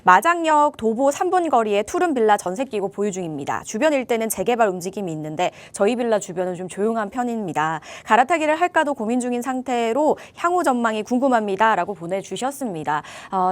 마장역 도보 3분 거리에 투룸 빌라 전세 끼고 보유 중입니다. 주변 일대는 재개발 움직임이 있는데 저희 빌라 주변은 좀 조용한 편입니다. 갈아타기를 할까도 고민 중인 상태로 향후 전망이 궁금합니다라고 보내주셨습니다.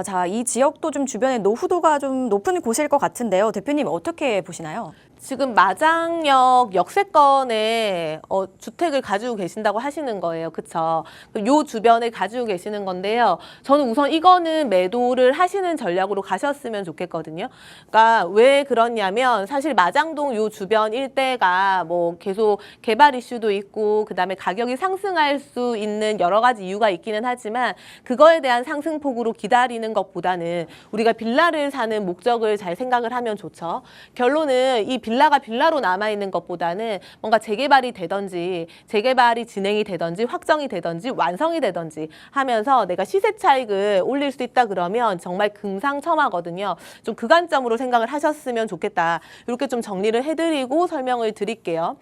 자, 이 지역도 좀 주변에 노후도가 좀 높은 곳일 것 같은데요. 대표님 어떻게 보시나요? 지금 마장역 역세권에 주택을 가지고 계신다고 하시는 거예요. 그쵸? 요 주변에 가지고 계시는 건데요. 저는 우선 이거는 매도를 하시는 전략으로 가셨으면 좋겠거든요. 그러니까 왜 그러냐면 사실 마장동 요 주변 일대가 뭐 계속 개발 이슈도 있고 그다음에 가격이 상승할 수 있는 여러 가지 이유가 있기는 하지만 그거에 대한 상승폭으로 기다리는 것보다는 우리가 빌라를 사는 목적을 잘 생각을 하면 좋죠. 결론은 이 빌라가 빌라로 남아있는 것보다는 뭔가 재개발이 되든지 재개발이 진행이 되든지 확정이 되든지 완성이 되든지 하면서 내가 시세 차익을 올릴 수 있다 그러면 정말 금상첨화거든요. 좀 그 관점으로 생각을 하셨으면 좋겠다. 이렇게 좀 정리를 해드리고 설명을 드릴게요.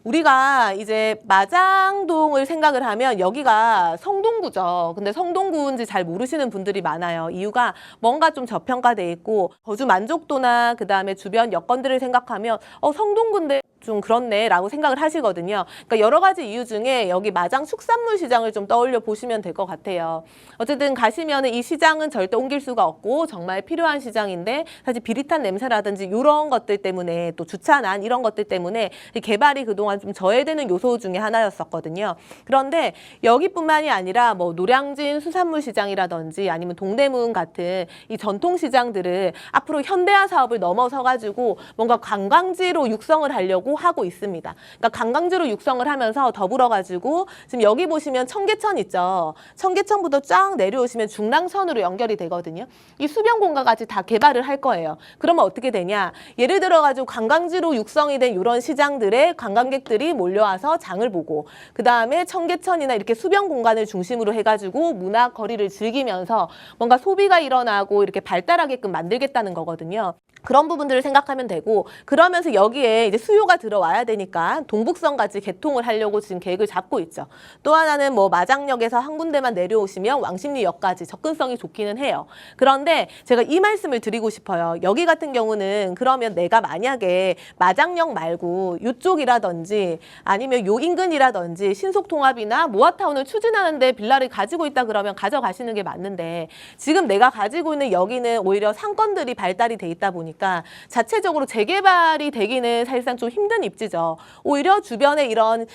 우리가 이제 마장동을 생각을 하면 여기가 성동구죠. 근데 성동구인지 잘 모르시는 분들이 많아요. 이유가 뭔가 좀 저평가돼 있고 거주 만족도나 그다음에 주변 여건들을 생각하면 성동구인데 좀 그렇네 라고 생각을 하시거든요. 그러니까 여러 가지 이유 중에 여기 마장 축산물 시장을 좀 떠올려 보시면 될 것 같아요. 어쨌든 가시면 이 시장은 절대 옮길 수가 없고 정말 필요한 시장인데 사실 비릿한 냄새라든지 이런 것들 때문에 또 주차난 이런 것들 때문에 개발이 그동안 좀 저해되는 요소 중에 하나였었거든요. 그런데 여기뿐만이 아니라 뭐 노량진 수산물 시장이라든지 아니면 동대문 같은 이 전통 시장들을 앞으로 현대화 사업을 넘어서 가지고 뭔가 관광지로 육성을 하려고 하고 있습니다. 그러니까 관광지로 육성을 하면서 더불어 가지고 지금 여기 보시면 청계천 있죠. 청계천부터 쫙 내려오시면 중랑선으로 연결이 되거든요. 이 수변공가까지 다 개발을 할 거예요. 그러면 어떻게 되냐? 예를 들어 가지고 관광지로 육성이 된 이런 시장들의 관광객들이 몰려와서 장을 보고 그다음에 청계천이나 이렇게 수변 공간을 중심으로 해가지고 문화 거리를 즐기면서 뭔가 소비가 일어나고 이렇게 발달하게끔 만들겠다는 거거든요. 그런 부분들을 생각하면 되고 그러면서 여기에 이제 수요가 들어와야 되니까 동북선까지 개통을 하려고 지금 계획을 잡고 있죠. 또 하나는 뭐 마장역에서 한 군데만 내려오시면 왕십리역까지 접근성이 좋기는 해요. 그런데 제가 이 말씀을 드리고 싶어요. 여기 같은 경우는 그러면 내가 만약에 마장역 말고 이쪽이라든지 아니면 요 인근이라든지 신속통합이나 모아타운을 추진하는데 빌라를 가지고 있다 그러면 가져가시는 게 맞는데 지금 내가 가지고 있는 여기는 오히려 상권들이 발달이 돼 있다 보니까 자체적으로 재개발이 되기는 사실상 좀 힘든 입지죠. 오히려 주변에 이런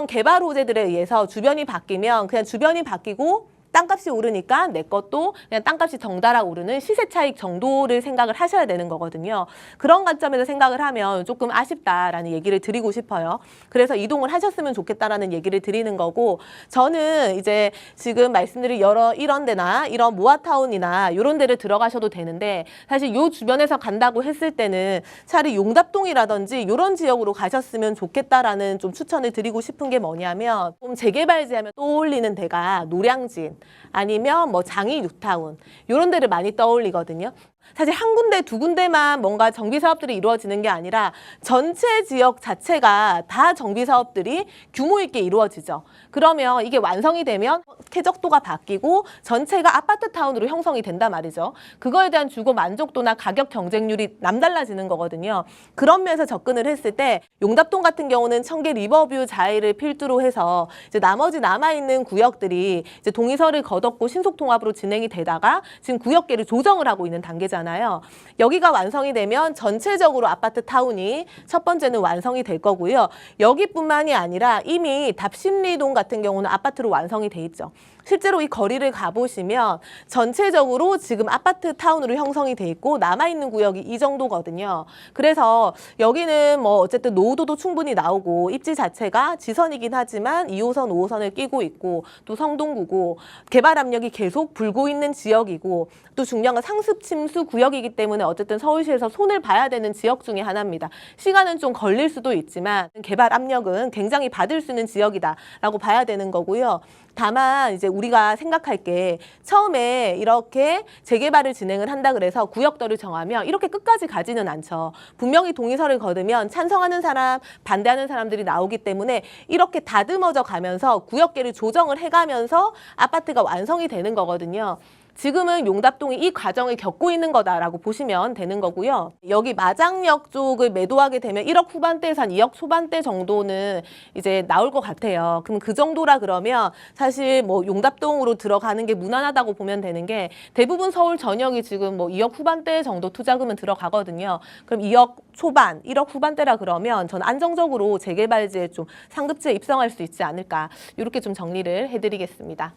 개발 호재들에 의해서 주변이 바뀌면 그냥 주변이 바뀌고 땅값이 오르니까 내 것도 그냥 땅값이 덩달아 오르는 시세 차익 정도를 생각을 하셔야 되는 거거든요. 그런 관점에서 생각을 하면 조금 아쉽다라는 얘기를 드리고 싶어요. 그래서 이동을 하셨으면 좋겠다라는 얘기를 드리는 거고 저는 이제 지금 말씀드린 이런 데나 이런 모아타운이나 이런 데를 들어가셔도 되는데 사실 요 주변에서 간다고 했을 때는 차라리 용답동이라든지 이런 지역으로 가셨으면 좋겠다라는 좀 추천을 드리고 싶은 게 뭐냐면 좀 재개발지 하면 떠올리는 데가 노량진 아니면 뭐 장이 뉴타운 이런 데를 많이 떠올리거든요. 사실 한 군데 두 군데만 뭔가 정비 사업들이 이루어지는 게 아니라 전체 지역 자체가 다 정비 사업들이 규모 있게 이루어지죠. 그러면 이게 완성이 되면 쾌적도가 바뀌고 전체가 아파트 타운으로 형성이 된단 말이죠. 그거에 대한 주거 만족도나 가격 경쟁률이 남달라지는 거거든요. 그런 면에서 접근을 했을 때 용답동 같은 경우는 청계 리버뷰 자이를 필두로 해서 이제 나머지 남아있는 구역들이 이제 동의서를 거뒀고 신속통합으로 진행이 되다가 지금 구역계를 조정을 하고 있는 단계잖아요. 여기가 완성이 되면 전체적으로 아파트 타운이 첫 번째는 완성이 될 거고요. 여기뿐만이 아니라 이미 답심리동 같은 경우는 아파트로 완성이 돼 있죠. 실제로 이 거리를 가보시면 전체적으로 지금 아파트 타운으로 형성이 돼 있고 남아있는 구역이 이 정도거든요. 그래서 여기는 뭐 어쨌든 노후도도 충분히 나오고 입지 자체가 지선이긴 하지만 2호선, 5호선을 끼고 있고 또 성동구고 개발 압력이 계속 불고 있는 지역이고 또 중요한 건 상습 침수 구역이기 때문에 어쨌든 서울시에서 손을 봐야 되는 지역 중에 하나입니다. 시간은 좀 걸릴 수도 있지만 개발 압력은 굉장히 받을 수 있는 지역이다라고 봐야 되는 거고요. 다만 이제 우리가 생각할 게 처음에 이렇게 재개발을 진행을 한다 그래서 구역들을 정하면 이렇게 끝까지 가지는 않죠. 분명히 동의서를 거두면 찬성하는 사람, 반대하는 사람들이 나오기 때문에 이렇게 다듬어져 가면서 구역계를 조정을 해가면서 아파트가 완성이 되는 거거든요. 지금은 용답동이 이 과정을 겪고 있는 거다라고 보시면 되는 거고요. 여기 마장역 쪽을 매도하게 되면 1억 후반대에서 한 2억 초반대 정도는 이제 나올 것 같아요. 그럼 그 정도라 그러면 사실 뭐 용답동으로 들어가는 게 무난하다고 보면 되는 게 대부분 서울 전역이 지금 뭐 2억 후반대 정도 투자금은 들어가거든요. 그럼 2억 초반, 1억 후반대라 그러면 저는 안정적으로 재개발지에 좀 상급지에 입성할 수 있지 않을까 이렇게 좀 정리를 해드리겠습니다.